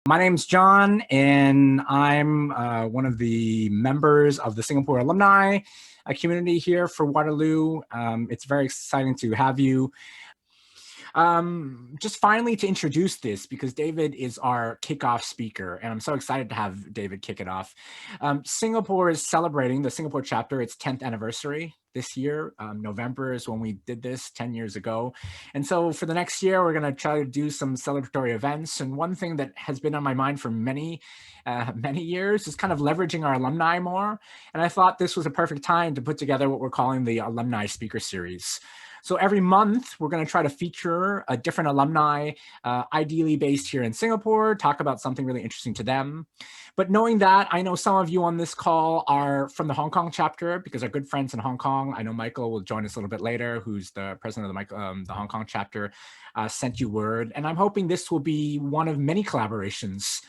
My name's John, and I'm one of the members of the Singapore Alumni community here for Waterloo. It's very exciting to have you. Just finally to introduce this, because David is our kickoff speaker, and I'm so excited to have David kick it off. Singapore is celebrating, the Singapore chapter, its 10th anniversary this year. November is when we did this 10 years ago. And so for the next year, we're going to try to do some celebratory events. And one thing that has been on my mind for many years is kind of leveraging our alumni more. And I thought this was a perfect time to put together what we're calling the Alumni Speaker Series. So every month, we're going to try to feature a different alumni, ideally based here in Singapore, talk about something really interesting to them. But knowing that, I know some of you on this call are from the Hong Kong chapter because our good friends in Hong Kong, I know Michael will join us a little bit later, who's the president of the Hong Kong chapter, sent you word. And I'm hoping this will be one of many collaborations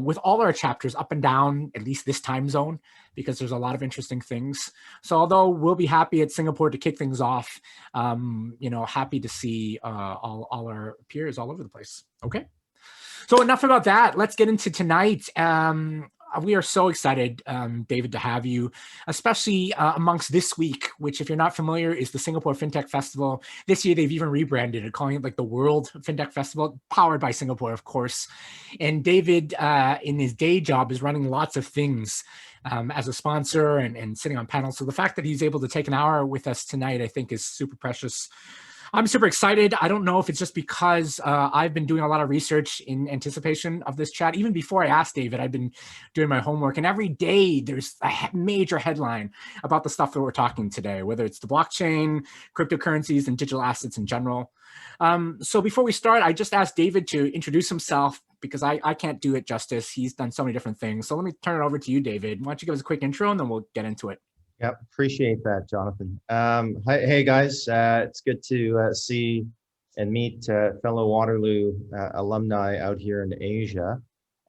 with all our chapters up and down, at least this time zone, because there's a lot of interesting things. So although we'll be happy at Singapore to kick things off, happy to see all our peers all over the place. Okay. So enough about that. Let's get into tonight. We are so excited, David, to have you, especially amongst this week, which, if you're not familiar, is the Singapore FinTech Festival. This year, they've even rebranded it, calling it like the World FinTech Festival, powered by Singapore, of course. And David, in his day job, is running lots of things as a sponsor and sitting on panels. So the fact that he's able to take an hour with us tonight, I think, is super precious. I'm super excited. I don't know if it's just because I've been doing a lot of research in anticipation of this chat. Even before I asked David, I've been doing my homework. And every day there's a major headline about the stuff that we're talking today, whether it's the blockchain, cryptocurrencies, and digital assets in general. So before we start, I just asked David to introduce himself because I can't do it justice. He's done so many different things. So let me turn it over to you, David. Why don't you give us a quick intro and then we'll get into it. Yep, appreciate that, Jonathan. Hey guys, it's good to see and meet fellow Waterloo alumni out here in Asia.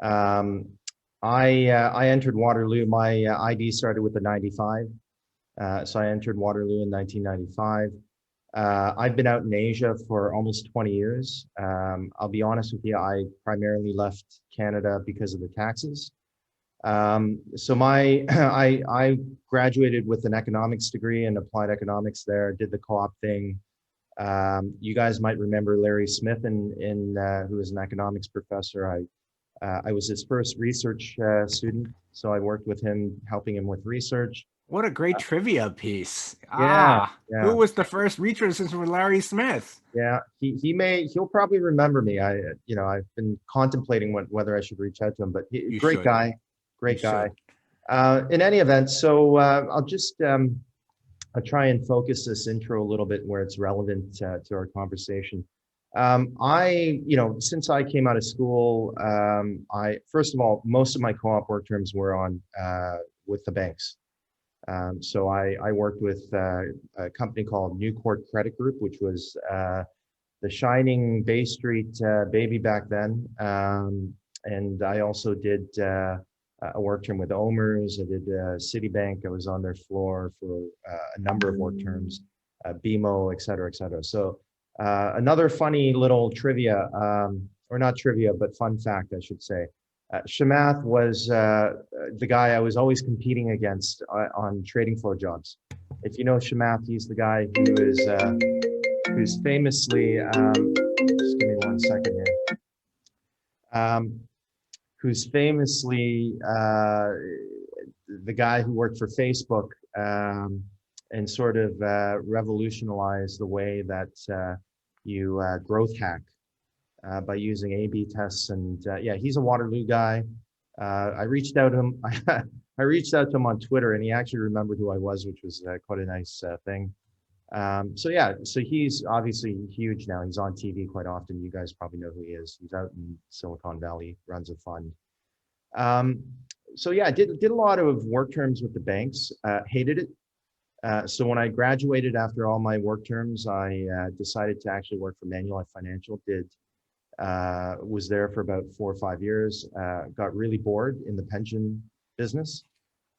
I entered Waterloo. My ID started with the 95, so I entered Waterloo in 1995. I've been out in Asia for almost 20 years. I'll be honest with you, I primarily left Canada because of the taxes. So I graduated with an economics degree in applied economics there, did the co-op thing. You guys might remember Larry Smith, who was an economics professor. I was his first research student, so I worked with him, helping him with research. What a great trivia piece. Yeah. Who was the first research assistant for Larry Smith? Yeah, he'll probably remember me. I've been contemplating whether I should reach out to him, but great guy. Great guy. In any event, so I'll try and focus this intro a little bit where it's relevant to our conversation. Since I came out of school, first of all, most of my co-op work terms were on with the banks. So I worked with a company called Newcourt Credit Group, which was the shining Bay Street baby back then. And I also did a work term with Omers. I did Citibank. I was on their floor for a number of work terms, BMO, et cetera, et cetera. So another funny little trivia, or not trivia, but fun fact, I should say. Shamath was the guy I was always competing against on trading floor jobs. If you know Shamath, he's the guy who's famously, just give me 1 second here. Who's famously the guy who worked for Facebook and sort of revolutionized the way that you growth hack by using A/B tests. And yeah, he's a Waterloo guy. I reached out to him. I reached out to him on Twitter, and he actually remembered who I was, which was quite a nice thing. So he's obviously huge now. He's on TV quite often. You guys probably know who he is. He's out in Silicon Valley, runs a fund. I did a lot of work terms with the banks, hated it. So when I graduated after all my work terms, I decided to actually work for Manulife Financial. Was there for about 4 or 5 years, got really bored in the pension business.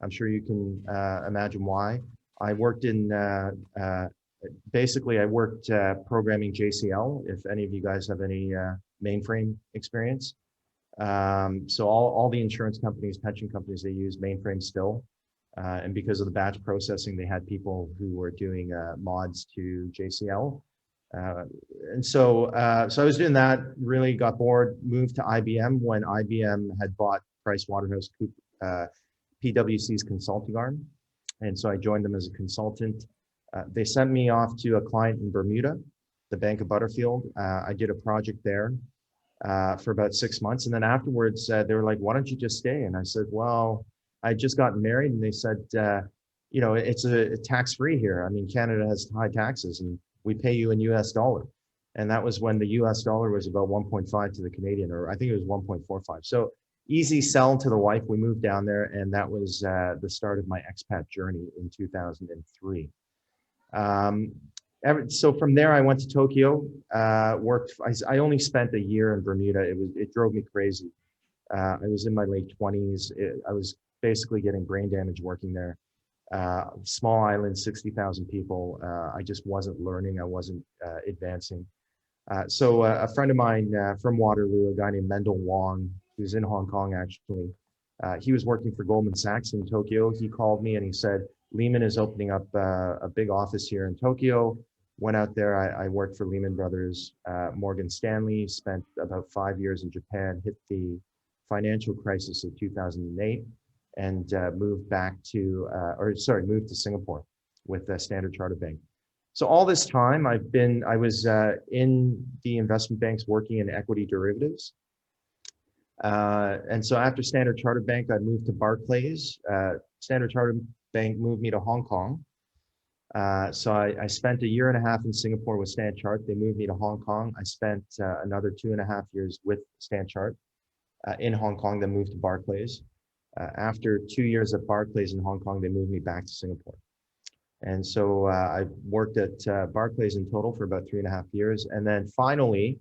I'm sure you can imagine why. I worked in, basically I worked programming JCL, if any of you guys have any mainframe experience. So all the insurance companies, pension companies, they use mainframe still. And because of the batch processing, they had people who were doing mods to JCL. Uh, so I was doing that, really got bored, moved to IBM when IBM had bought PwC's consulting arm. And so I joined them as a consultant. They sent me off to a client in Bermuda, the Bank of Butterfield. I did a project there for about 6 months. And then afterwards, they were like, why don't you just stay? And I said, well, I just got married. And they said, you know, it's a tax-free here. I mean, Canada has high taxes and we pay you in US dollar. And that was when the US dollar was about 1.5 to the Canadian, or I think it was 1.45. So easy sell to the wife. We moved down there, and that was the start of my expat journey in 2003. So from there, I went to Tokyo, worked. I only spent a year in Bermuda. It drove me crazy. I was in my late 20s. I was basically getting brain damage working there. Small island, 60,000 people. I just wasn't learning. I wasn't advancing. So a friend of mine from Waterloo, a guy named Mendel Wong, who's in Hong Kong actually, he was working for Goldman Sachs in Tokyo. He called me and he said, Lehman is opening up a big office here in Tokyo. Went out there, I worked for Lehman Brothers, Morgan Stanley, spent about 5 years in Japan, hit the financial crisis of 2008, and moved to Singapore with Standard Chartered Bank. So all this time I was in the investment banks working in equity derivatives. And so after Standard Chartered Bank, I moved to Barclays. Standard Chartered Bank moved me to Hong Kong. So I spent a year and a half in Singapore with Standard Chartered. They moved me to Hong Kong. I spent another 2.5 years with Standard Chartered in Hong Kong, then moved to Barclays. After 2 years at Barclays in Hong Kong, they moved me back to Singapore. And so I worked at Barclays in total for about 3.5 years. And then finally,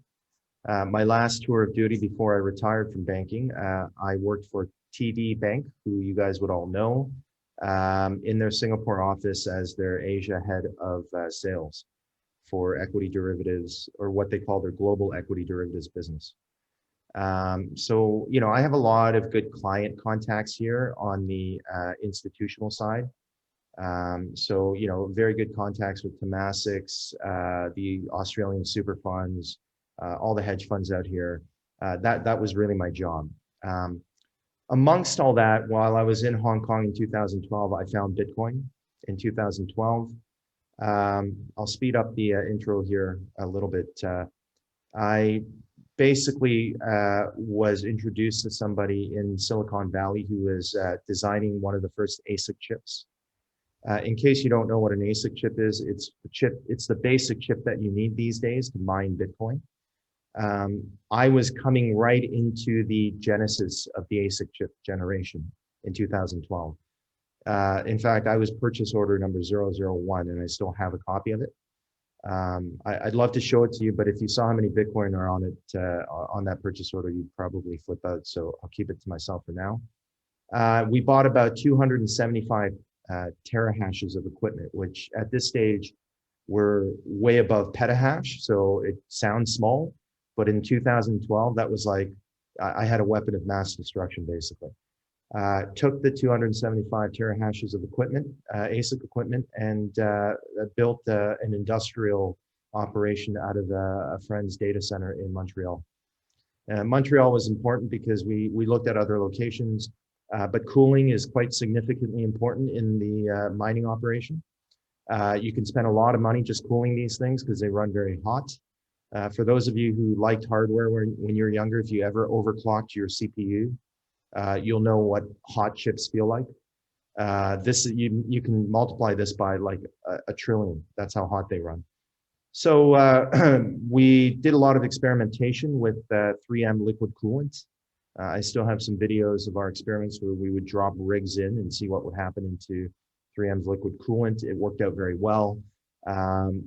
my last tour of duty before I retired from banking, I worked for TD Bank, who you guys would all know, in their Singapore office as their Asia head of sales for equity derivatives, or what they call their global equity derivatives business. So, you know, I have a lot of good client contacts here on the institutional side. So, you know, very good contacts with Temasek, the Australian super funds, all the hedge funds out here. That was really my job. Amongst all that, while I was in Hong Kong in 2012, I found Bitcoin in 2012. I'll speed up the intro here a little bit. I basically was introduced to somebody in Silicon Valley who was designing one of the first ASIC chips. In case you don't know what an ASIC chip is, it's the basic chip that you need these days to mine Bitcoin. I was coming right into the genesis of the ASIC chip generation in 2012. In fact, I was purchase order number 001, and I still have a copy of it. I'd love to show it to you, but if you saw how many Bitcoin are on it, on that purchase order, you'd probably flip out. So I'll keep it to myself for now. We bought about 275 terahashes of equipment, which at this stage were way above petahash. So it sounds small, but in 2012, that was like, I had a weapon of mass destruction, basically. Took the 275 terahashes of equipment, ASIC equipment, and built an industrial operation out of a friend's data center in Montreal. Montreal was important because we looked at other locations, but cooling is quite significantly important in the mining operation. You can spend a lot of money just cooling these things because they run very hot. For those of you who liked hardware when you're younger, if you ever overclocked your CPU, you'll know what hot chips feel like. You can multiply this by like a trillion. That's how hot they run. So we did a lot of experimentation with 3M liquid coolant. I still have some videos of our experiments where we would drop rigs in and see what would happen into 3M's liquid coolant. It worked out very well.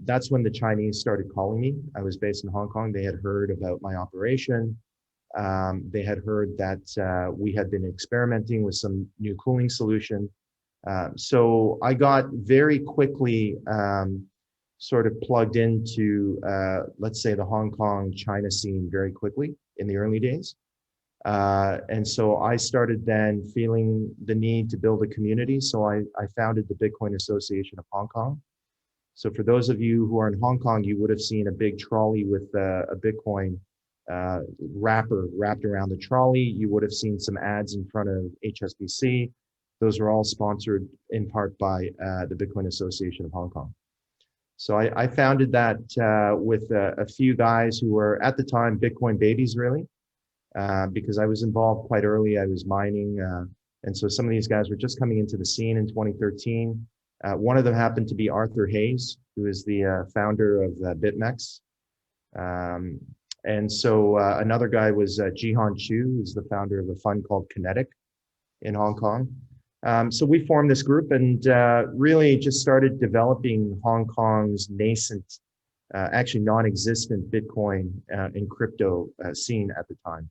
That's when the Chinese started calling me. I was based in Hong Kong. They had heard about my operation. They had heard that we had been experimenting with some new cooling solution. So I got very quickly sort of plugged into, let's say, the Hong Kong, China scene very quickly in the early days. And so I started then feeling the need to build a community. So I founded the Bitcoin Association of Hong Kong. So for those of you who are in Hong Kong, you would have seen a big trolley with a Bitcoin wrapper wrapped around the trolley. You would have seen some ads in front of HSBC. Those are all sponsored in part by the Bitcoin Association of Hong Kong. So I founded that with a few guys who were at the time Bitcoin babies, really, because I was involved quite early. I was mining. And so some of these guys were just coming into the scene in 2013. One of them happened to be Arthur Hayes, who is the founder of BitMEX. And so another guy was Jihan Chu, who's the founder of a fund called Kinetic in Hong Kong. So we formed this group and really just started developing Hong Kong's nascent, actually non-existent Bitcoin and crypto scene at the time.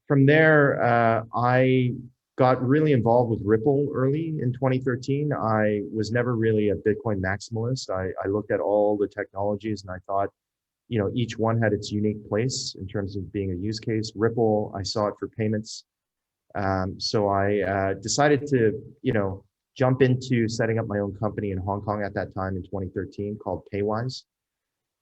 From there, I got really involved with Ripple early in 2013. I was never really a Bitcoin maximalist. I looked at all the technologies and I thought, you know, each one had its unique place in terms of being a use case. Ripple, I saw it for payments. So I decided to, you know, jump into setting up my own company in Hong Kong at that time in 2013 called Paywise.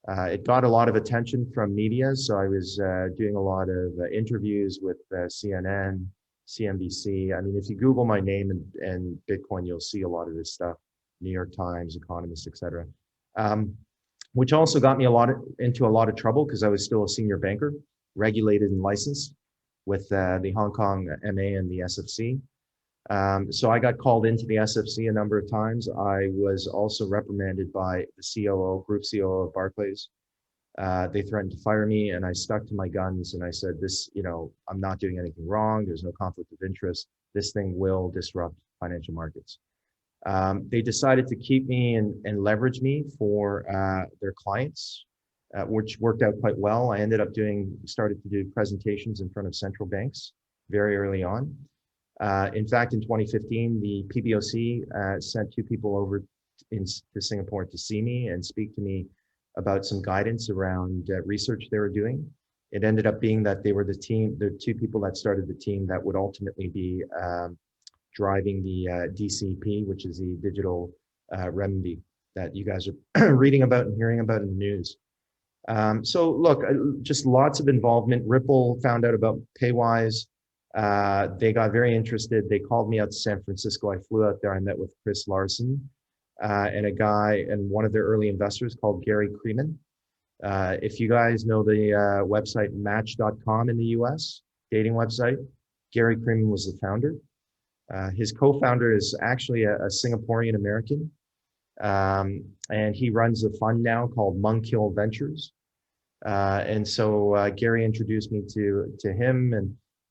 It got a lot of attention from media. So I was doing a lot of interviews with CNN, CNBC. I mean, if you Google my name and Bitcoin, you'll see a lot of this stuff, New York Times, Economist, etc. Which also got me into a lot of trouble because I was still a senior banker, regulated and licensed with the Hong Kong MA and the SFC. So I got called into the SFC a number of times. I was also reprimanded by the COO, Group COO of Barclays. They threatened to fire me and I stuck to my guns and I said, this, you know, I'm not doing anything wrong. There's no conflict of interest. This thing will disrupt financial markets. They decided to keep me and leverage me for their clients, which worked out quite well. I ended up started to do presentations in front of central banks very early on. In fact, in 2015, the PBOC sent 2 people over to Singapore to see me and speak to me about some guidance around research they were doing. It ended up being that they were the 2 people that started the team that would ultimately be driving the DCP, which is the digital renminbi that you guys are reading about and hearing about in the news. So look, just lots of involvement. Ripple found out about Paywise. They got very interested. They called me out to San Francisco. I flew out there. I met with Chris Larson and a guy and one of their early investors called Gary Creeman. If you guys know the website Match.com in the US, dating website, Gary Creeman was the founder. His co-founder is actually a Singaporean American. And he runs a fund now called Monkhill Ventures. And so Gary introduced me to him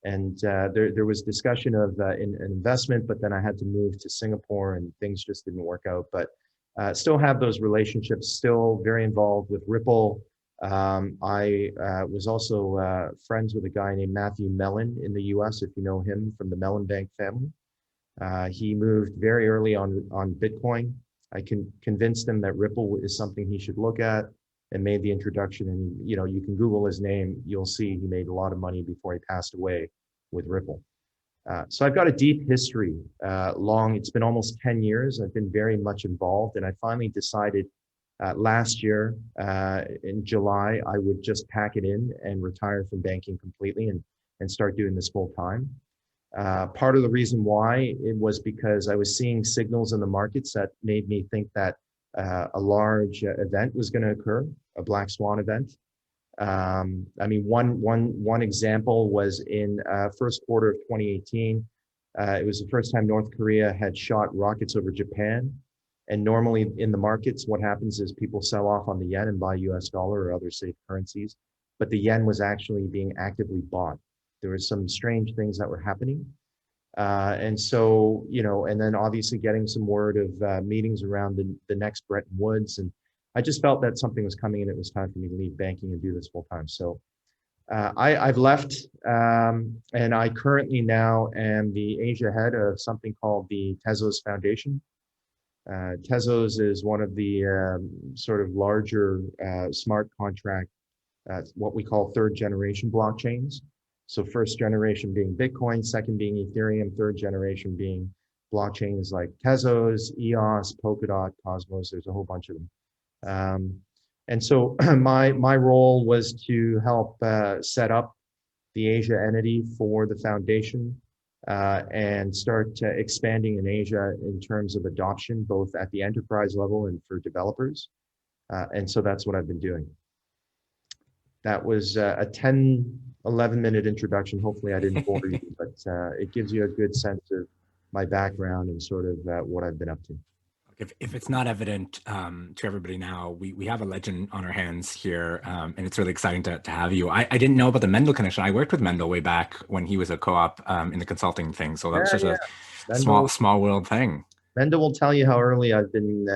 and there was discussion of an investment, but then I had to move to Singapore and things just didn't work out. But still have those relationships, still very involved with Ripple. I was also friends with a guy named Matthew Mellon in the US, if you know him from the Mellon Bank family. He moved very early on Bitcoin. I convinced him that Ripple is something he should look at and made the introduction. And, you know, you can Google his name. You'll see he made a lot of money before he passed away with Ripple. So I've got a deep history, it's been almost 10 years. I've been very much involved. And I finally decided last year in July, I would just pack it in and retire from banking completely and start doing this full time. Part of the reason why it was because I was seeing signals in the markets that made me think that a large event was going to occur, a black swan event. I mean, one example was in first quarter of 2018. It was the first time North Korea had shot rockets over Japan. And normally in the markets, what happens is people sell off on the yen and buy US dollar or other safe currencies. But the yen was actually being actively bought. There were some strange things that were happening. And so, you know, and then obviously getting some word of meetings around the next Bretton Woods. And I just felt that something was coming and it was time for me to leave banking and do this full time. So I've left and I currently now am the Asia head of something called the Tezos Foundation. Tezos is one of the sort of larger smart contract, what we call 3rd generation blockchains. So first generation being Bitcoin, second being Ethereum, third generation being blockchains like Tezos, EOS, Polkadot, Cosmos. There's a whole bunch of them. And so my role was to help set up the Asia entity for the foundation and start expanding in Asia in terms of adoption, both at the enterprise level and for developers. And so that's what I've been doing. That was a 11-minute introduction. Hopefully I didn't bore you, but it gives you a good sense of my background and sort of what I've been up to. If it's not evident to everybody now, we have a legend on our hands here, and it's really exciting to have you. I didn't know about the Mendel connection. I worked with Mendel way back when he was a co-op in the consulting thing. So that was just a small world thing. Mendel will tell you how early I've been,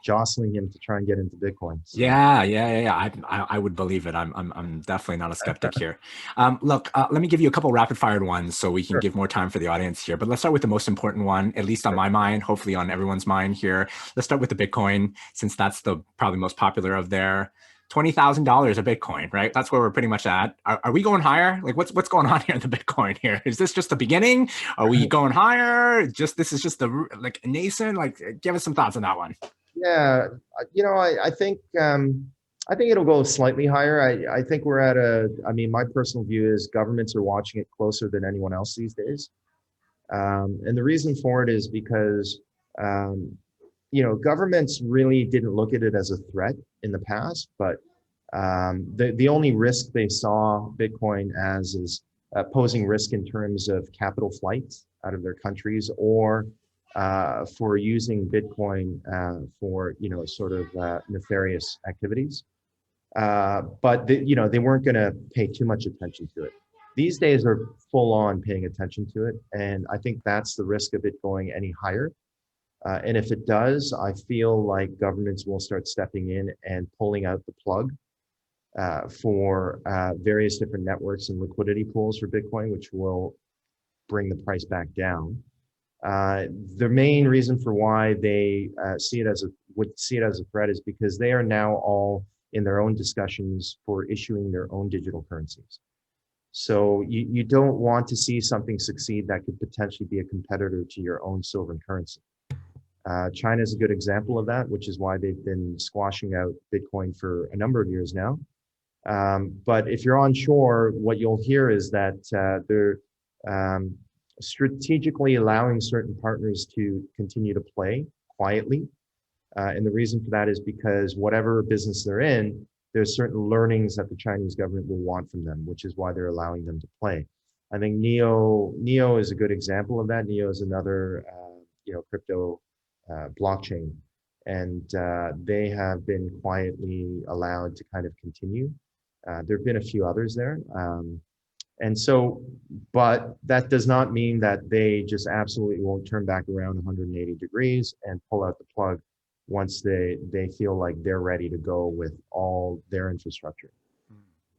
jostling him to try and get into Bitcoin. So. Yeah. I would believe it. I'm definitely not a skeptic here. Look, let me give you a couple rapid fired ones so we can give more time for the audience here. But let's start with the most important one, at least on my mind, hopefully on everyone's mind here. Let's start with the Bitcoin, since that's the probably most popular of their. $20,000 a Bitcoin, right? That's where we're pretty much at. Are we going higher? Like what's going on here in the Bitcoin here? Is this just the beginning? Are we going higher? This is just the like nascent? Like give us some thoughts on that one. Yeah, I think it'll go slightly higher. I think we're at my personal view is governments are watching it closer than anyone else these days. And the reason for it is because governments really didn't look at it as a threat in the past, but the only risk they saw Bitcoin as is posing risk in terms of capital flight out of their countries, or for using Bitcoin for sort of nefarious activities. But they weren't going to pay too much attention to it. These days are full on paying attention to it, and I think that's the risk of it going any higher. And if it does, I feel like governments will start stepping in and pulling out the plug for various different networks and liquidity pools for Bitcoin, which will bring the price back down. The main reason for why they would see it as a threat is because they are now all in their own discussions for issuing their own digital currencies. So you don't want to see something succeed that could potentially be a competitor to your own sovereign currency. China is a good example of that, which is why they've been squashing out Bitcoin for a number of years now. But if you're onshore, what you'll hear is that they're strategically allowing certain partners to continue to play quietly. And the reason for that is because whatever business they're in, there's certain learnings that the Chinese government will want from them, which is why they're allowing them to play. I think Neo is a good example of that. Neo is another crypto blockchain, and they have been quietly allowed to kind of continue. There have been a few others there. And so, but that does not mean that they just absolutely won't turn back around 180 degrees and pull out the plug once they feel like they're ready to go with all their infrastructure.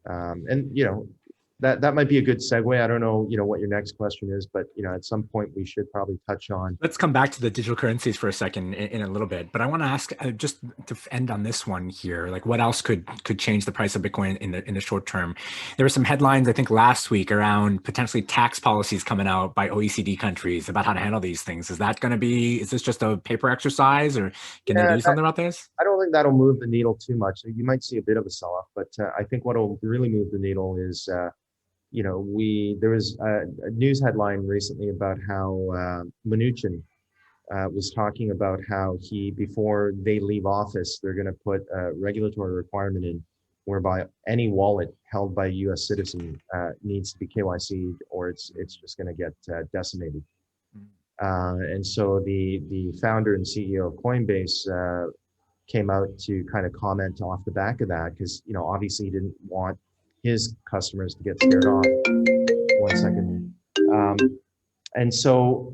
And that might be a good segue. I don't know, what your next question is, but at some point we should probably touch on. Let's come back to the digital currencies for a second in a little bit, but I want to ask just to end on this one here, like what else could change the price of Bitcoin in the short term? There were some headlines, I think, last week around potentially tax policies coming out by OECD countries about how to handle these things. Is this just a paper exercise, or can they do something about this? I don't think that'll move the needle too much. You might see a bit of a sell-off, but I think what'll really move the needle is there was a news headline recently about how Mnuchin was talking about how before they leave office, they're going to put a regulatory requirement in whereby any wallet held by a U.S. citizen needs to be KYC'd, or it's just going to get decimated. And so the founder and CEO of Coinbase came out to kind of comment off the back of that, because obviously he didn't want his customers to get scared off. 1 second. And so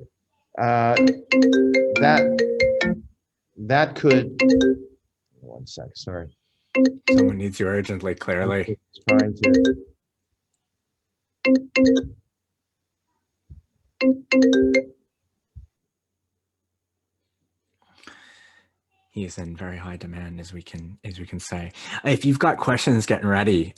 that could, 1 sec, sorry. Someone needs you urgently, clearly. Trying to. He is in very high demand, as we can say. If you've got questions getting ready,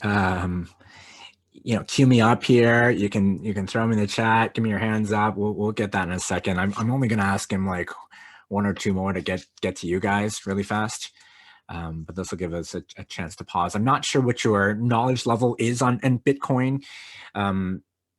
queue me up here. You can throw me in the chat. Give me your hands up. We'll get that in a second. I'm only gonna ask him like one or two more to get to you guys really fast. But this will give us a chance to pause. I'm not sure what your knowledge level is on Bitcoin.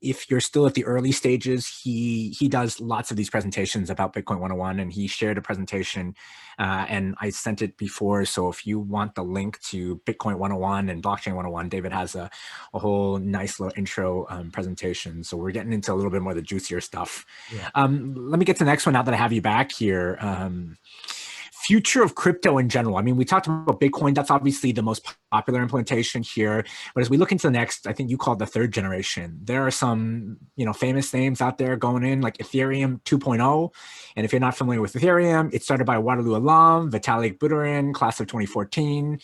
If you're still at the early stages, he does lots of these presentations about Bitcoin 101, and he shared a presentation, and I sent it before. So if you want the link to Bitcoin 101 and Blockchain 101, David has a whole nice little intro presentation. So we're getting into a little bit more of the juicier stuff. Yeah. Let me get to the next one now that I have you back here. Future of crypto in general. I mean, we talked about Bitcoin. That's obviously the most popular implementation here. But as we look into the next, I think you call it the third generation. There are some, famous names out there going in, like Ethereum 2.0. And if you're not familiar with Ethereum, it started by Waterloo alum Vitalik Buterin, class of 2014,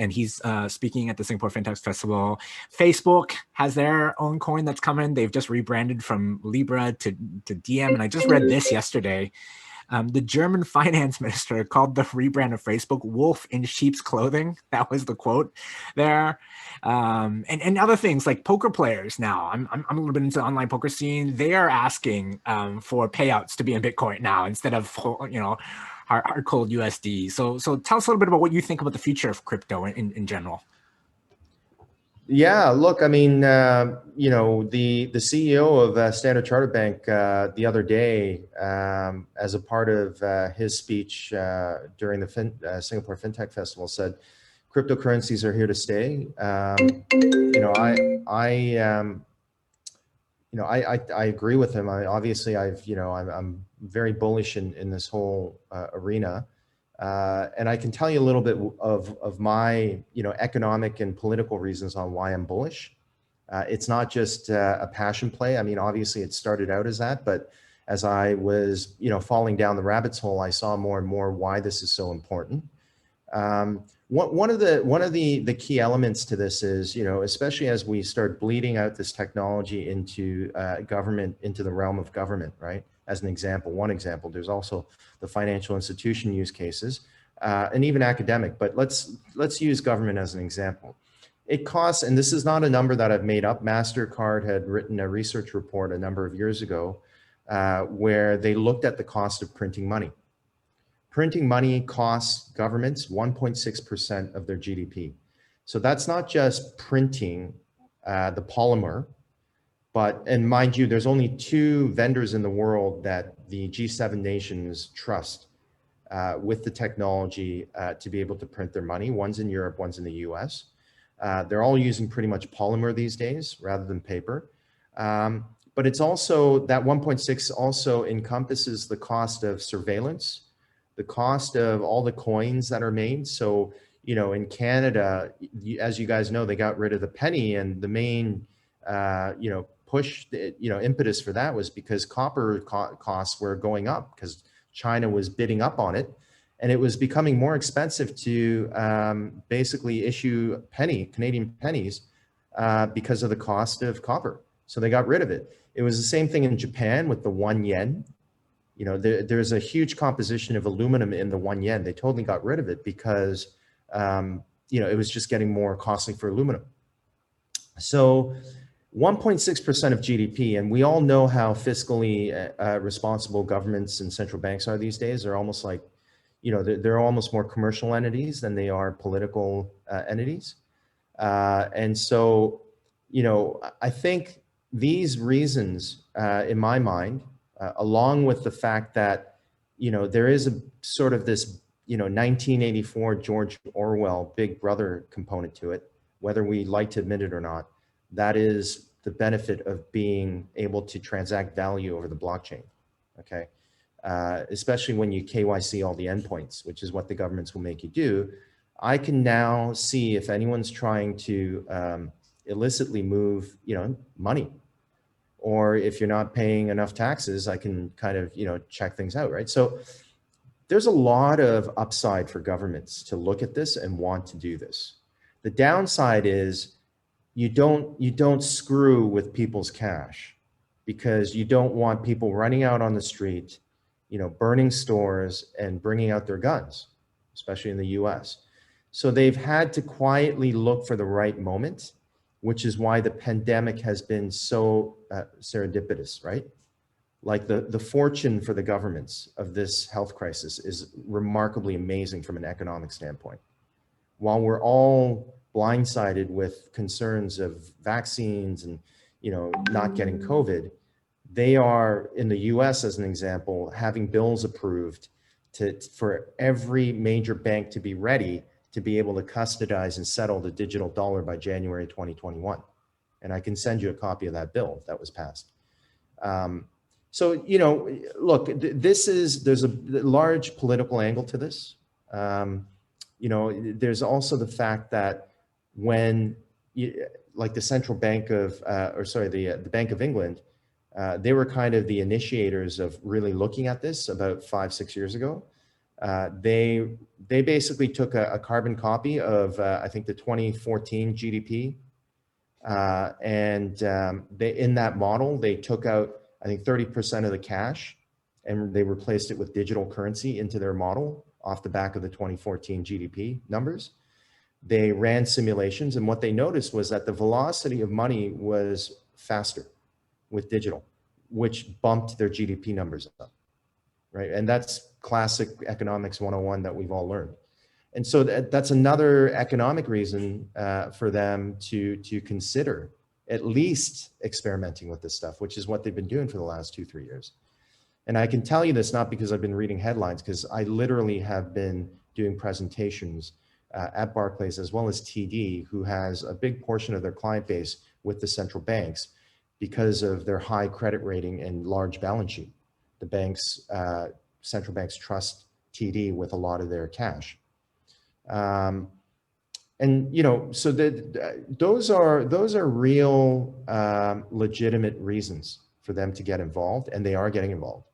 and he's speaking at the Singapore FinTech Festival. Facebook has their own coin that's coming. They've just rebranded from Libra to DM, and I just read this yesterday. The German finance minister called the rebrand of Facebook "wolf in sheep's clothing." That was the quote there. And other things like poker players now. I'm a little bit into the online poker scene. They are asking for payouts to be in Bitcoin now instead of hard cold USD. So tell us a little bit about what you think about the future of crypto in general. Yeah, look, I mean, the CEO of Standard Chartered Bank the other day, as a part of his speech during the Singapore FinTech Festival, said, "Cryptocurrencies are here to stay." I agree with him. Obviously, I'm very bullish in this whole arena. And I can tell you a little bit of my, economic and political reasons on why I'm bullish. It's not just a passion play. I mean, obviously it started out as that, but as I was, falling down the rabbit's hole, I saw more and more why this is so important. One of the key elements to this is, especially as we start bleeding out this technology into government, into the realm of government, right? As one example, there's also the financial institution use cases, and even academic, but let's use government as an example. It costs, and this is not a number that I've made up. MasterCard had written a research report a number of years ago where they looked at the cost of printing money. Printing money costs governments 1.6% of their GDP. So that's not just printing the polymer, and mind you, there's only 2 vendors in the world that the G7 nations trust with the technology to be able to print their money. One's in Europe, one's in the US. They're all using pretty much polymer these days rather than paper. But it's also, that 1.6 also encompasses the cost of surveillance, the cost of all the coins that are made. So, in Canada, as you guys know, they got rid of the penny, and the main, push, impetus for that was because copper costs were going up because China was bidding up on it, and it was becoming more expensive to basically issue Canadian pennies because of the cost of copper. So they got rid of it. It was the same thing in Japan with the 1 yen. There's a huge composition of aluminum in the 1 yen. They totally got rid of it because it was just getting more costly for aluminum. So 1.6% of GDP, and we all know how fiscally responsible governments and central banks are these days. They're almost like, they're almost more commercial entities than they are political entities. And so, I think these reasons, in my mind, along with the fact that, there is a sort of this, 1984 George Orwell Big Brother component to it, whether we like to admit it or not. That is the benefit of being able to transact value over the blockchain, okay? Especially when you KYC all the endpoints, which is what the governments will make you do. I can now see if anyone's trying to illicitly move, money, or if you're not paying enough taxes, I can kind of, check things out, right? So there's a lot of upside for governments to look at this and want to do this. The downside is you don't screw with people's cash, because you don't want people running out on the street, burning stores and bringing out their guns, especially in the US. So they've had to quietly look for the right moment. which is why the pandemic has been so serendipitous, right? Like the fortune for the governments of this health crisis is remarkably amazing from an economic standpoint. While we're all blindsided with concerns of vaccines and, not getting COVID, they are, in the US as an example, having bills approved for every major bank to be ready to be able to custodize and settle the digital dollar by January 2021. And I can send you a copy of that bill that was passed. So, look, there's a large political angle to this. There's also the fact that when, like the central bank of, the Bank of England, they were kind of the initiators of really looking at this about 5-6 years ago. They basically took a carbon copy of, I think, the 2014 GDP. In that model, they took out, I think, 30% of the cash, and they replaced it with digital currency into their model off the back of the 2014 GDP numbers. They ran simulations, and what they noticed was that the velocity of money was faster with digital, which bumped their GDP numbers up, right? And that's classic economics 101 that we've all learned. And so that's another economic reason for them to consider at least experimenting with this stuff, which is what they've been doing for the last 2-3 years. And I can tell you this not because I've been reading headlines, because I literally have been doing presentations at Barclays, as well as TD, who has a big portion of their client base with the central banks because of their high credit rating and large balance sheet. The banks, central banks trust TD with a lot of their cash. So those are real legitimate reasons for them to get involved, and they are getting involved.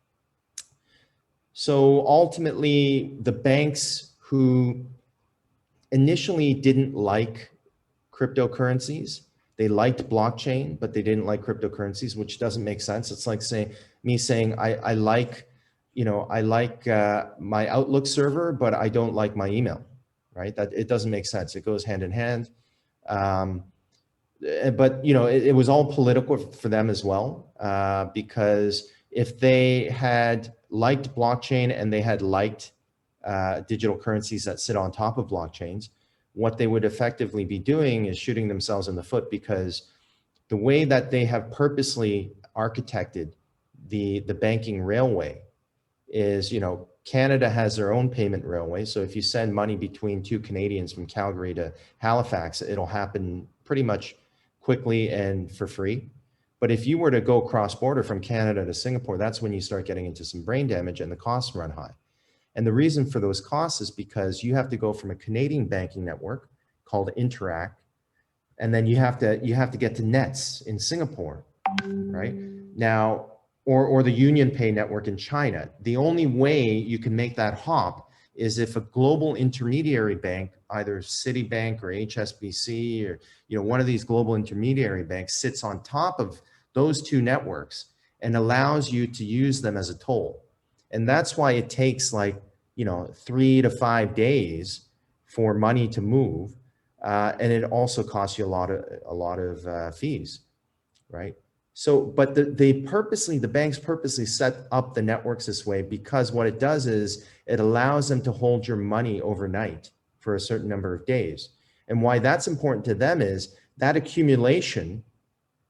So ultimately, the banks who initially didn't like cryptocurrencies, they liked blockchain, but they didn't like cryptocurrencies, which doesn't make sense. It's like me saying I like my Outlook server, but I don't like my email, right? That it doesn't make sense. It goes hand in hand. But it was all political for them as well, because if they had liked blockchain and they had liked digital currencies that sit on top of blockchains, what they would effectively be doing is shooting themselves in the foot, because the way that they have purposely architected the banking railway is, Canada has their own payment railway. So if you send money between two Canadians from Calgary to Halifax, it'll happen pretty much quickly and for free. But if you were to go cross-border from Canada to Singapore, that's when you start getting into some brain damage and the costs run high. And the reason for those costs is because you have to go from a Canadian banking network called Interact, and then you have to get to Nets in Singapore, right? Now, or the Union Pay network in China. The only way you can make that hop is if a global intermediary bank, either Citibank or HSBC or one of these global intermediary banks, sits on top of those two networks and allows you to use them as a toll. And that's why it takes 3 to 5 days for money to move, and it also costs you a lot of fees, right? So, but the banks purposely set up the networks this way, because what it does is it allows them to hold your money overnight for a certain number of days. And why that's important to them is that accumulation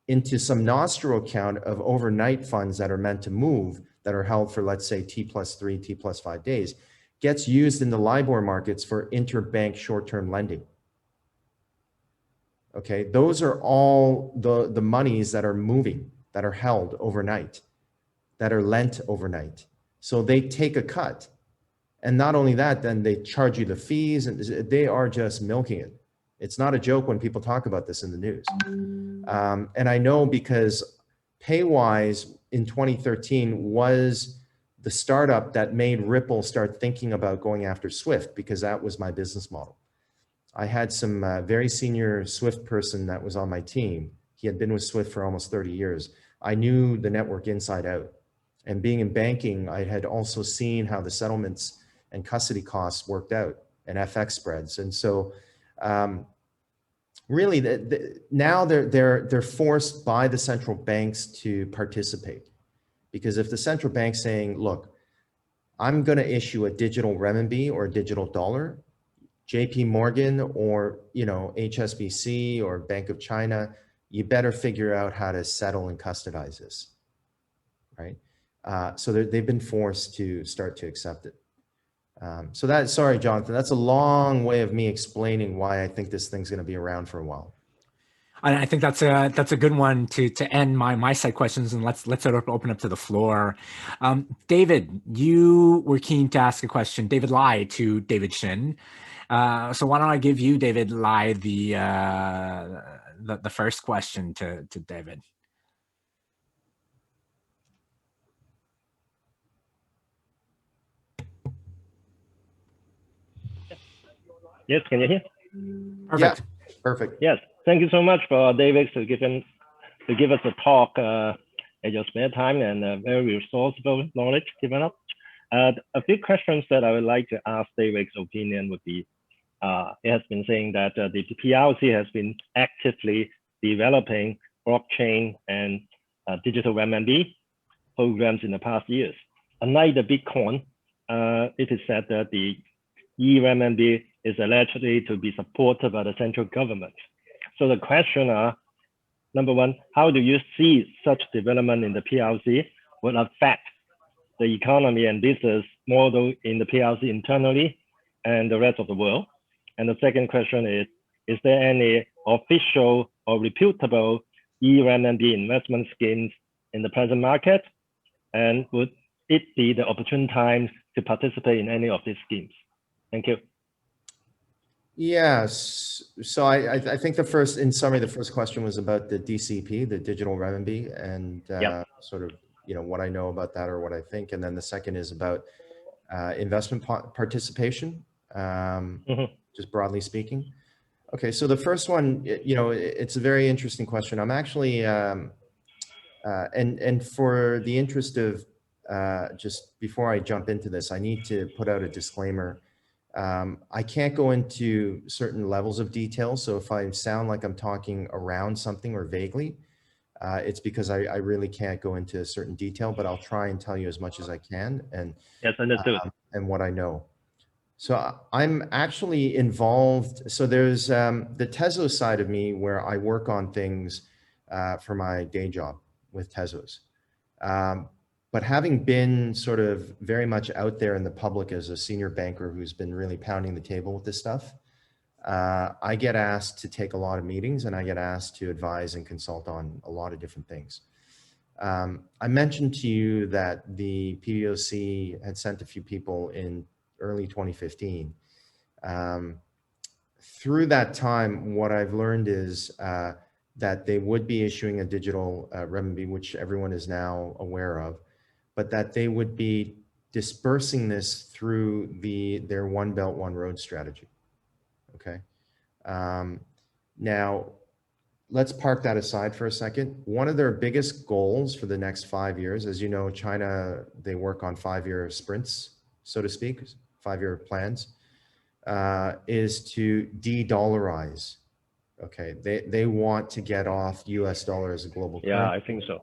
into some nostro account of overnight funds that are meant to move, that are held for, let's say, T+3, T+5 days, gets used in the LIBOR markets for interbank short-term lending. Okay, those are all the monies that are moving, that are held overnight, that are lent overnight. So they take a cut. And not only that, then they charge you the fees, and they are just milking it. It's not a joke when people talk about this in the news. And I know because Paywise in 2013 was the startup that made Ripple start thinking about going after Swift, because that was my business model. I had some very senior Swift person that was on my team. He had been with Swift for almost 30 years. I knew the network inside out. And being in banking, I had also seen how the settlements and custody costs worked out and FX spreads. And so really now they're forced by the central banks to participate, because if the central bank's saying, look, I'm going to issue a digital renminbi or a digital dollar, JP Morgan or, you know, HSBC or Bank of China, you better figure out how to settle and custodize this, right? So they've been forced to start to accept it. So that, sorry, Jonathan, that's a long way of me explaining why I think this thing's going to be around for a while. And I think that's a good one to end my side questions, and let's open up to the floor. David, you were keen to ask a question. David Lai to David Shin. So why don't I give you, David Lai, the first question to David. Yes, can you hear? Perfect. Yeah, perfect. Yes, thank you so much for David to give us a talk at your spare time, and very resourceful knowledge given up. A few questions that I would like to ask David's opinion would be, it has been saying that the PRC has been actively developing blockchain and digital renminbi programs in the past years. Unlike the Bitcoin, it is said that the e-renminbi is allegedly to be supported by the central government. So the question are, number one, how do you see such development in the PRC will affect the economy and business model in the PRC internally and the rest of the world? And the second question is there any official or reputable e-renminbi investment schemes in the present market? And would it be the opportune time to participate in any of these schemes? Thank you. Yes. So I think in summary, the first question was about the DCP, the digital renminbi, and sort of, you know, what I know about that or what I think. And then the second is about investment participation, just broadly speaking. Okay, so the first one, you know, it's a very interesting question. I'm actually, and for the interest of, just before I jump into this, I need to put out a disclaimer. I can't go into certain levels of detail. So if I sound like I'm talking around something or vaguely, it's because I really can't go into certain detail, but I'll try and tell you as much as I can, and yes, understood. And what I know. So I'm actually involved. So there's the Tezos side of me where I work on things for my day job with Tezos. But having been sort of very much out there in the public as a senior banker who's been really pounding the table with this stuff, I get asked to take a lot of meetings, and I get asked to advise and consult on a lot of different things. I mentioned to you that the PBOC had sent a few people in early 2015. Through that time, what I've learned is that they would be issuing a digital renminbi, which everyone is now aware of, but that they would be dispersing this through their One Belt, One Road strategy. Okay. Now, let's park that aside for a second. One of their biggest goals for the next 5 years, as you know, China, they work on 5-year sprints, so to speak, 5-year plans, is to de-dollarize. Okay, they want to get off US dollar as a global currency. Yeah, I think so.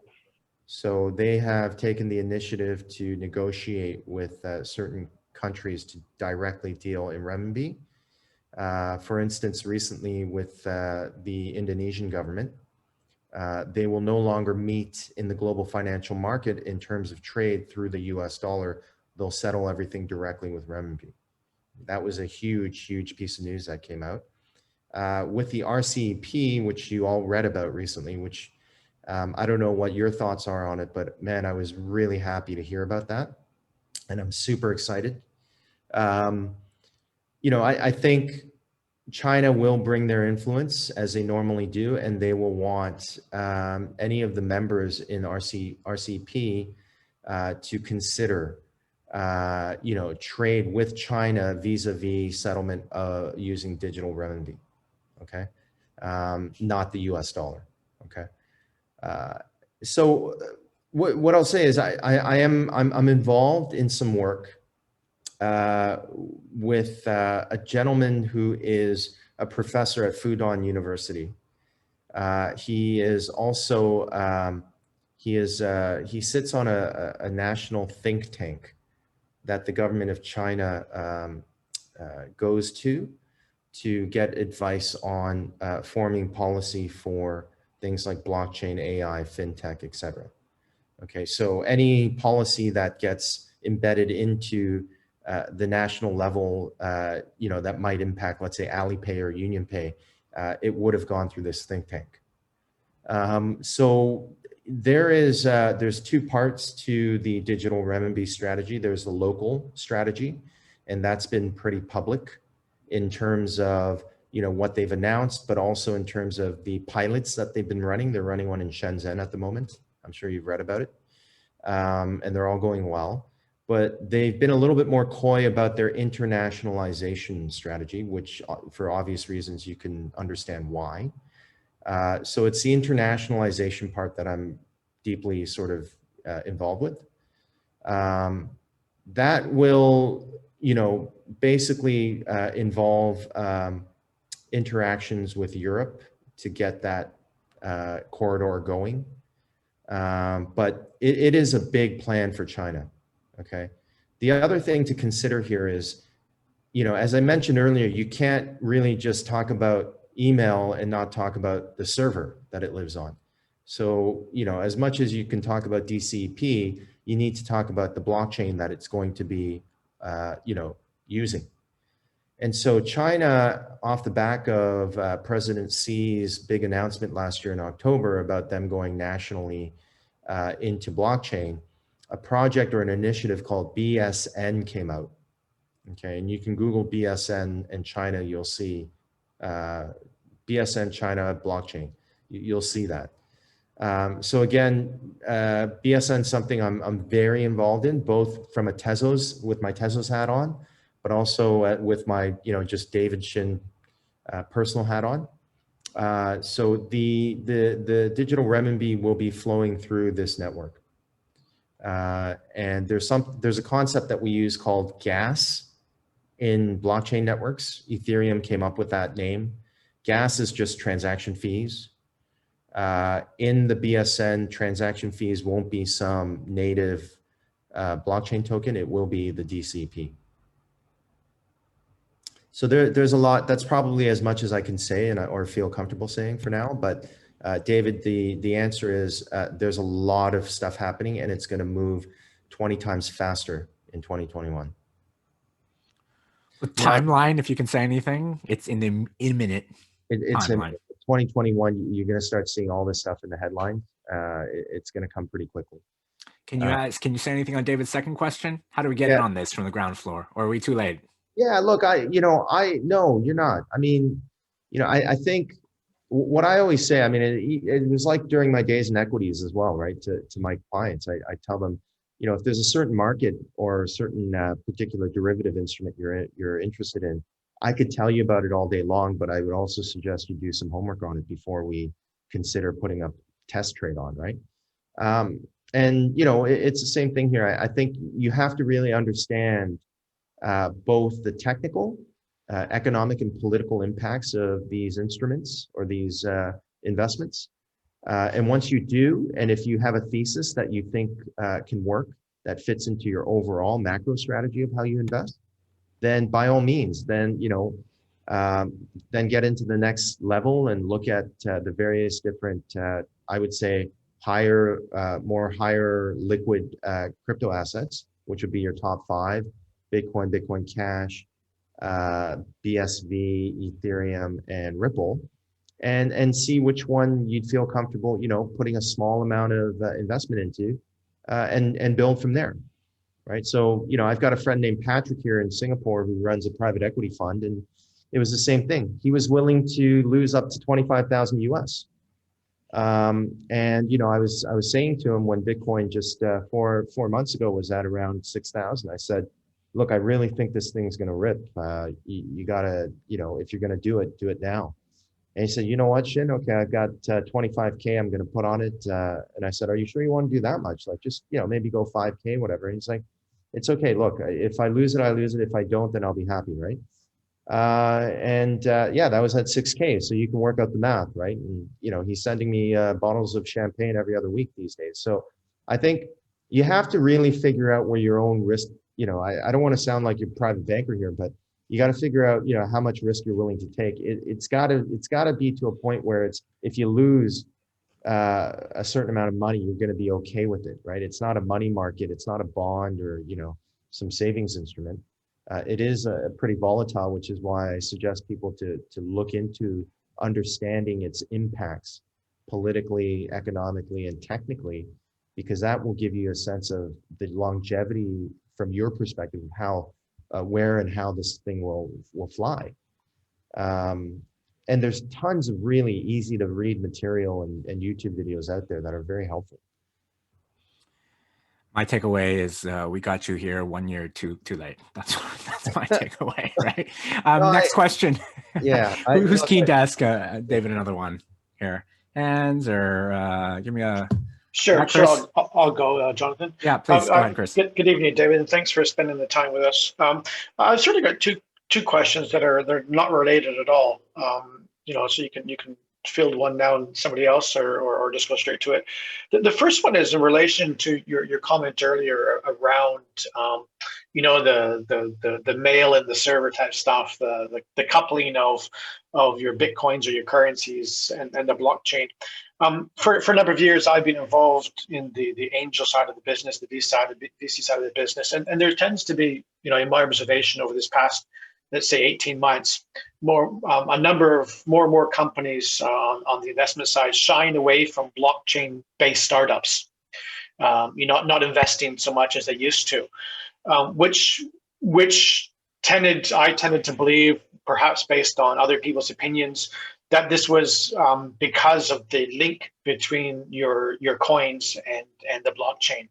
So they have taken the initiative to negotiate with certain countries to directly deal in renminbi. For instance, recently with the Indonesian government, they will no longer meet in the global financial market in terms of trade through the US dollar. They'll settle everything directly with renminbi. That was a huge, huge piece of news that came out. With the RCEP, which you all read about recently, which I don't know what your thoughts are on it, but man, I was really happy to hear about that. And I'm super excited. You know, I think China will bring their influence as they normally do, and they will want any of the members in RCEP to consider, you know, trade with China vis-a-vis settlement using digital renminbi. Okay, not the US dollar. Okay. So what I'll say is I'm involved in some work with a gentleman who is a professor at Fudan University. He is also he sits on a national think tank that the government of China goes to get advice on forming policy for things like blockchain, AI, fintech, etc. Okay, so any policy that gets embedded into the national level, that might impact, let's say, Alipay or UnionPay, it would have gone through this think tank. So there's two parts to the digital renminbi strategy. There's the local strategy, and that's been pretty public in terms of what they've announced, but also in terms of the pilots that they've been running. They're running one in Shenzhen at the moment. I'm sure you've read about it, and they're all going well. But they've been a little bit more coy about their internationalization strategy, which for obvious reasons you can understand why. So it's the internationalization part that I'm deeply sort of involved with. That will, basically involve interactions with Europe to get that corridor going. But it is a big plan for China, okay? The other thing to consider here is, as I mentioned earlier, you can't really just talk about email and not talk about the server that it lives on. So, as much as you can talk about DCP, you need to talk about the blockchain that it's going to be, using. And so China, off the back of President Xi's big announcement last year in October about them going nationally into blockchain, a project or an initiative called BSN came out. Okay, and you can Google BSN and China, you'll see BSN China blockchain. You'll see that. So again, BSN is something I'm very involved in, both from with my Tezos hat on, but also with my, just David Shin personal hat on. So the digital renminbi will be flowing through this network. And there's a concept that we use called gas in blockchain networks. Ethereum came up with that name. Gas is just transaction fees. In the BSN, transaction fees won't be some native blockchain token. It will be the DCP. So there's a lot. That's probably as much as I can say or feel comfortable saying for now. But David, the answer is there's a lot of stuff happening, and it's going to move 20 times faster in 2021. The timeline, if you can say anything, it's in the imminent timeline. In 2021, you're going to start seeing all this stuff in the headlines. It's going to come pretty quickly. Can you say anything on David's second question? How do we get in on this from the ground floor, or are we too late? Yeah, look, no, you're not. I mean, I think what I always say, I mean, it was like during my days in equities as well, right? To my clients, I tell them, if there's a certain market or a certain particular derivative instrument you're interested in, I could tell you about it all day long, but I would also suggest you do some homework on it before we consider putting a test trade on, right? And it's the same thing here. I think you have to really understand both the technical, economic, and political impacts of these instruments or these investments. And once you do, and if you have a thesis that you think can work, that fits into your overall macro strategy of how you invest, then by all means, then then get into the next level and look at the various different, I would say, higher liquid crypto assets, which would be your top 5: Bitcoin, Bitcoin Cash, BSV, Ethereum, and Ripple, and see which one you'd feel comfortable, putting a small amount of investment into, and build from there, right? So, I've got a friend named Patrick here in Singapore who runs a private equity fund, and it was the same thing. He was willing to lose up to 25,000 US. And I was saying to him when Bitcoin just 4 months ago was at around 6,000, I said, look, I really think this thing's going to rip. You gotta, if you're going to do it now. And he said, you know what, Shin? Okay, I've got 25K I'm going to put on it. And I said, are you sure you want to do that much? Like, just, maybe go 5K, whatever. And he's like, it's okay. Look, if I lose it, I lose it. If I don't, then I'll be happy, right? Yeah, that was at 6K. So you can work out the math, right? And, you know, he's sending me bottles of champagne every other week these days. So I think you have to really figure out where your own risk, you know, I don't want to sound like you're a private banker here, but you got to figure out, you know, how much risk you're willing to take. It's gotta be to a point where it's, if you lose a certain amount of money, you're going to be okay with it, right? It's not a money market. It's not a bond or, you know, some savings instrument. It is pretty volatile, which is why I suggest people to look into understanding its impacts politically, economically, and technically, because that will give you a sense of the longevity from your perspective of how, where and how this thing will fly. And there's tons of really easy to read material and YouTube videos out there that are very helpful. My takeaway is we got you here 1 year too late. That's my takeaway, right? Next question. Yeah. Who's keen to ask David another one here? Hands or give me a... Sure, sure. I'll go, Jonathan. Yeah, please go ahead, Chris. Good evening, David, and thanks for spending the time with us. I've sort of got two questions they're not related at all. You know, so you can field one now and somebody else, or just go straight to it. The first one is in relation to your comment earlier around you know, the mail and the server type stuff, the coupling of your bitcoins or your currencies and the blockchain. For a number of years, I've been involved in the angel side of the business, the VC side of the business, and there tends to be, you know, in my observation over this past, let's say 18 months, a number of more and more companies on the investment side shying away from blockchain-based startups, you know, not investing so much as they used to, which I tended to believe, perhaps based on other people's opinions, that this was because of the link between your coins and the blockchain,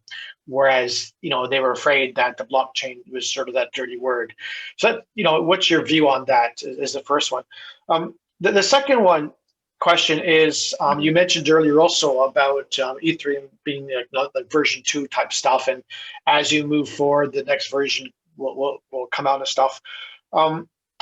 whereas, you know, they were afraid that the blockchain was sort of that dirty word. So that, you know, what's your view on that is the first one. The second question is, you mentioned earlier also about Ethereum being like version 2 type stuff, and as you move forward, the next version will come out and stuff.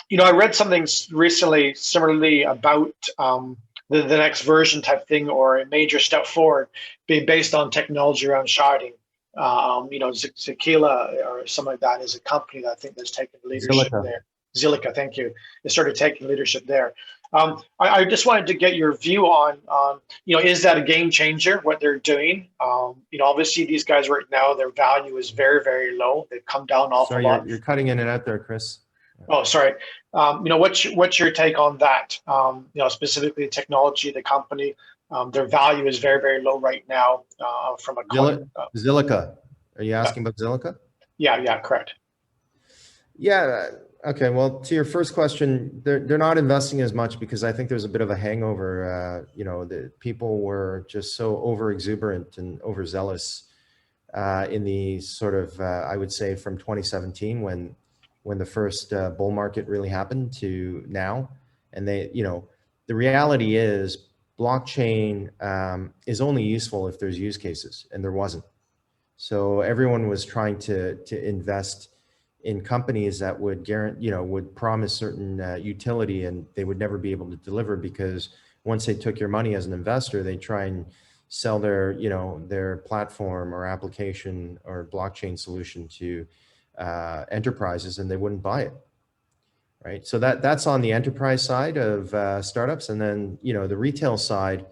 You know, I read something recently similarly about the next version type thing, or a major step forward being based on technology around sharding. You know, Zilliqa or something like that is a company that I think that's taken leadership there. Zilliqa, thank you. They started taking leadership there. I just wanted to get your view on, you know, is that a game changer, what they're doing? You know, obviously these guys right now, their value is very, very low. They've come down an awful lot. You're cutting in and out there, Chris. Oh, sorry. You know, what's your take on that? You know, specifically technology, the company, their value is very, very low right now from a coin. Zilliqa. Are you asking about Zilliqa? Yeah, correct. Yeah. Okay. Well, to your first question, they're not investing as much because I think there's a bit of a hangover. You know, the people were just so over exuberant and overzealous in the sort of I would say from 2017 when the first bull market really happened to now. And they, you know, the reality is blockchain is only useful if there's use cases, and there wasn't. So everyone was trying to invest in companies that would guarantee, you know, would promise certain utility, and they would never be able to deliver, because once they took your money as an investor, they try and sell their, you know, their platform or application or blockchain solution to enterprises, and they wouldn't buy it, right? So that's on the enterprise side of startups. And then, you know, the retail side,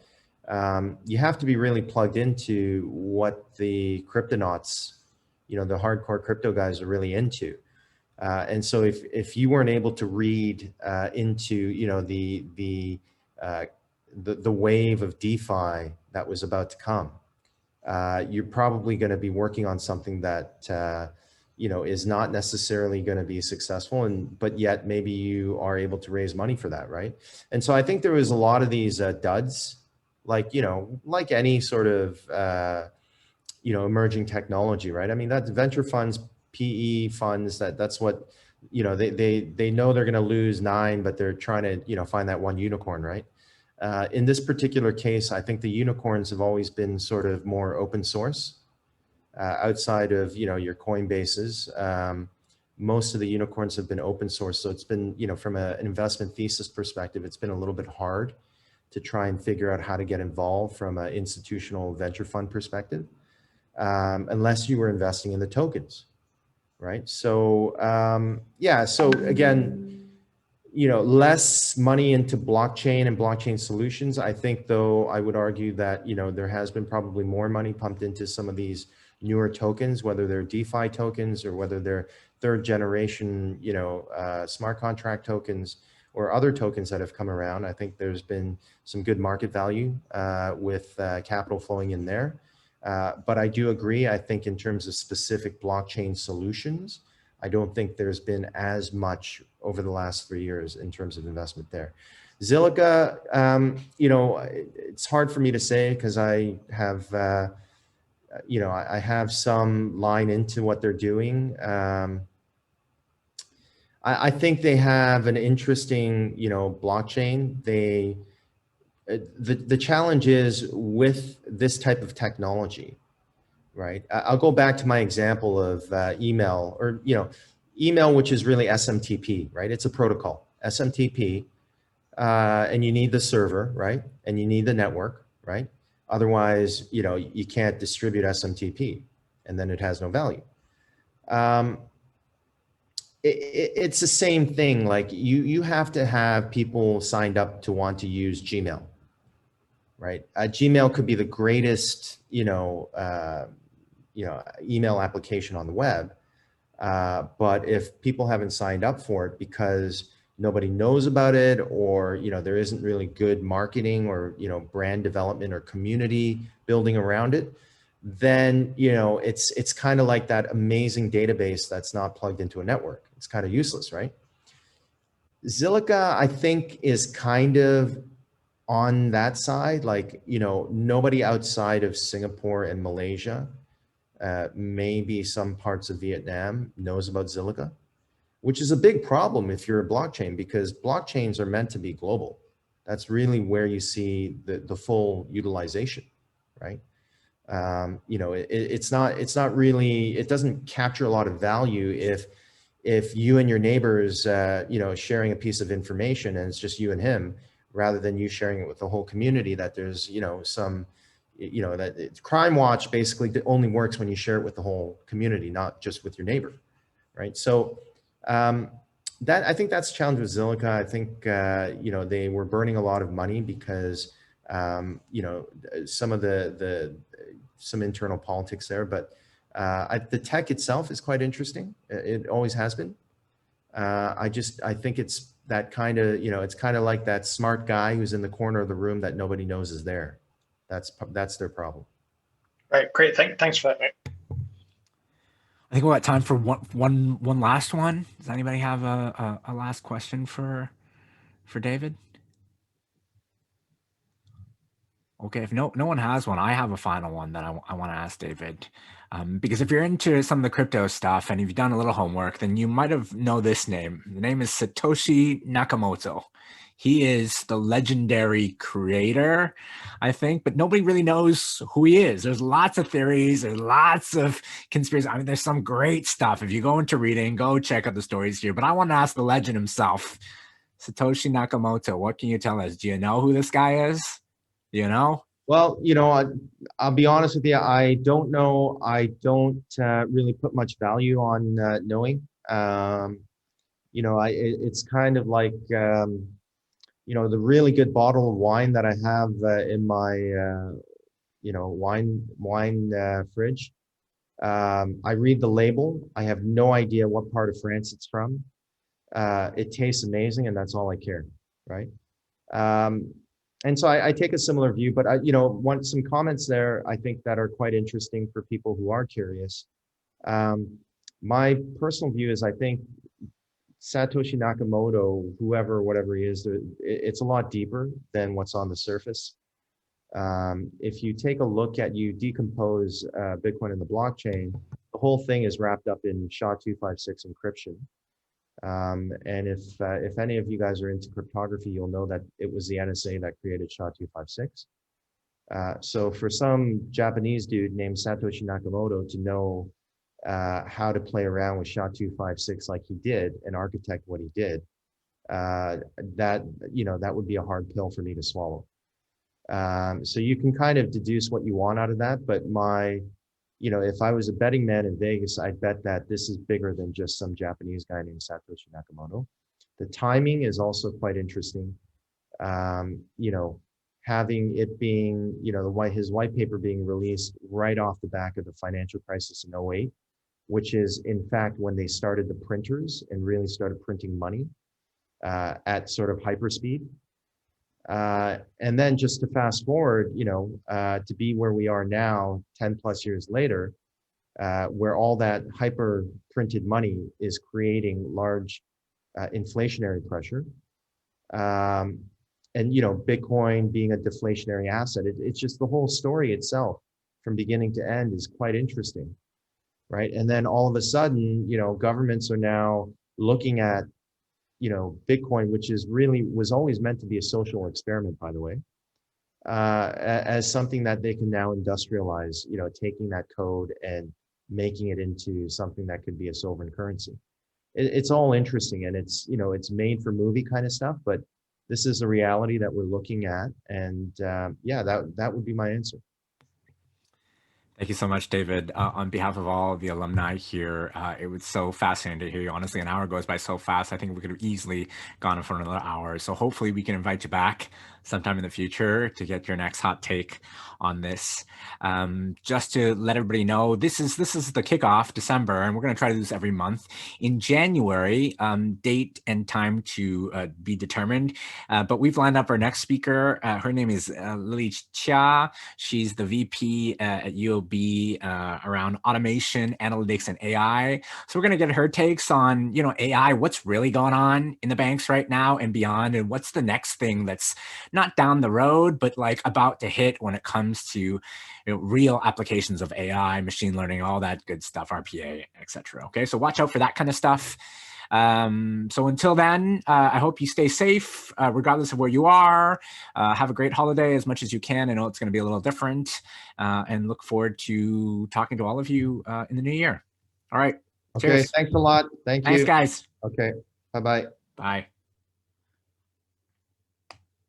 you have to be really plugged into what the cryptonauts, you know, the hardcore crypto guys are really into. And so if you weren't able to read into, you know, the wave of DeFi that was about to come, you're probably going to be working on something that you know, is not necessarily going to be successful, but yet maybe you are able to raise money for that, right? And so I think there was a lot of these duds, like, you know, like any sort of you know, emerging technology, right? I mean, that's venture funds, PE funds, that's what, you know, they know they're going to lose 9, but they're trying to, you know, find that one unicorn, right? In this particular case, I think the unicorns have always been sort of more open source, outside of, you know, your Coinbases. most of the unicorns have been open source. So it's been, you know, from an investment thesis perspective, it's been a little bit hard to try and figure out how to get involved from an institutional venture fund perspective, unless you were investing in the tokens, right? So yeah, so again, you know, less money into blockchain and blockchain solutions. I think, though, I would argue that, you know, there has been probably more money pumped into some of these newer tokens, whether they're DeFi tokens or whether they're third generation, you know, smart contract tokens or other tokens that have come around. I think there's been some good market value with capital flowing in there. But I do agree, I think in terms of specific blockchain solutions, I don't think there's been as much over the last 3 years in terms of investment there. Zilliqa, you know, it's hard for me to say because I have, you know, I have some line into what they're doing. I think they have an interesting, you know, blockchain. The challenge is with this type of technology, right? I'll go back to my example of email, or, you know, email, which is really SMTP, right? It's a protocol, SMTP, and you need the server, right? And you need the network, right? Otherwise, you know, you can't distribute SMTP, and then it has no value. It's the same thing. Like you have to have people signed up to want to use Gmail, right? Gmail could be the greatest, you know, email application on the web. But if people haven't signed up for it because nobody knows about it, or, you know, there isn't really good marketing or, you know, brand development or community building around it, then, you know, it's kind of like that amazing database that's not plugged into a network. It's kind of useless, right? Zilliqa, I think, is kind of on that side. Like, you know, nobody outside of Singapore and Malaysia, maybe some parts of Vietnam, knows about Zilliqa, which is a big problem if you're a blockchain, because blockchains are meant to be global. That's really where you see the full utilization, right? You know, it's not really, it doesn't capture a lot of value if you and your neighbors, you know, sharing a piece of information and it's just you and him, rather than you sharing it with the whole community, that there's, you know, some, you know, that Crime Watch basically only works when you share it with the whole community, not just with your neighbor, right? So that, I think that's a challenge with Zilliqa. I think, you know, they were burning a lot of money because, you know, some of some internal politics there, but the tech itself is quite interesting. It always has been. I think it's that kind of, you know, it's kind of like that smart guy who's in the corner of the room that nobody knows is there. That's their problem. Right, great. Thanks for that, Nick. I think we'll have time for one last one. Does anybody have a last question for David? Okay, if no one has one, I have a final one that I want to ask David. Because if you're into some of the crypto stuff and you've done a little homework, then you might have know this name. The name is Satoshi Nakamoto. He is the legendary creator, I think, but nobody really knows who he is. There's lots of theories. There's lots of conspiracy. I mean, there's some great stuff. If you go into reading, go check out the stories here. But I want to ask the legend himself, Satoshi Nakamoto. What can you tell us? Do you know who this guy is? You know? Well, you know, I'll be honest with you. I don't know. I don't really put much value on knowing. You know, it's kind of like, you know, the really good bottle of wine that I have in my, you know, wine fridge. I read the label. I have no idea what part of France it's from. It tastes amazing, and that's all I care, right? And so I take a similar view, but you know, want some comments there, I think, that are quite interesting for people who are curious. My personal view is, I think Satoshi Nakamoto, whatever he is, it's a lot deeper than what's on the surface. If you take a look at, you decompose Bitcoin and the blockchain, the whole thing is wrapped up in SHA-256 encryption. And if any of you guys are into cryptography, you'll know that it was the NSA that created SHA-256. So for some Japanese dude named Satoshi Nakamoto to know how to play around with SHA-256 like he did and architect what he did, that would be a hard pill for me to swallow. So you can kind of deduce what you want out of that, but if I was a betting man in Vegas, I'd bet that this is bigger than just some Japanese guy named Satoshi Nakamoto. The timing is also quite interesting. Having it being, his white paper being released right off the back of the financial crisis in 2008, which is in fact when they started the printers and really started printing money at sort of hyperspeed. And then just to fast forward, to be where we are now, 10 plus years later, where all that hyper printed money is creating large inflationary pressure. And Bitcoin being a deflationary asset, it's just the whole story itself from beginning to end is quite interesting, right? And then all of a sudden, governments are now looking at, Bitcoin, which was always meant to be a social experiment, by the way, as something that they can now industrialize, taking that code and making it into something that could be a sovereign currency. It's all interesting, and it's made for movie kind of stuff, but this is a reality that we're looking at, and yeah, that would be my answer. Thank you so much, David. On behalf of all the alumni here, it was so fascinating to hear you. Honestly, an hour goes by so fast. I think we could have easily gone on for another hour. So hopefully we can invite you back sometime in the future to get your next hot take on this. Just to let everybody know, this is the kickoff, December, and we're going to try to do this every month. In January, date and time to be determined. But we've lined up our next speaker. Her name is Lily Chia. She's the VP at UOB around automation, analytics, and AI. So we're going to get her takes on, AI, what's really going on in the banks right now and beyond, and what's the next thing that's not down the road, but like about to hit when it comes to real applications of AI, machine learning, all that good stuff, RPA, etc. Okay, so watch out for that kind of stuff. So until then, I hope you stay safe, regardless of where you are. Have a great holiday as much as you can. I know it's going to be a little different, and look forward to talking to all of you in the new year. All right. Okay, Cheers. thanks a lot. Thank you. Thanks, guys. Okay, bye-bye. Bye.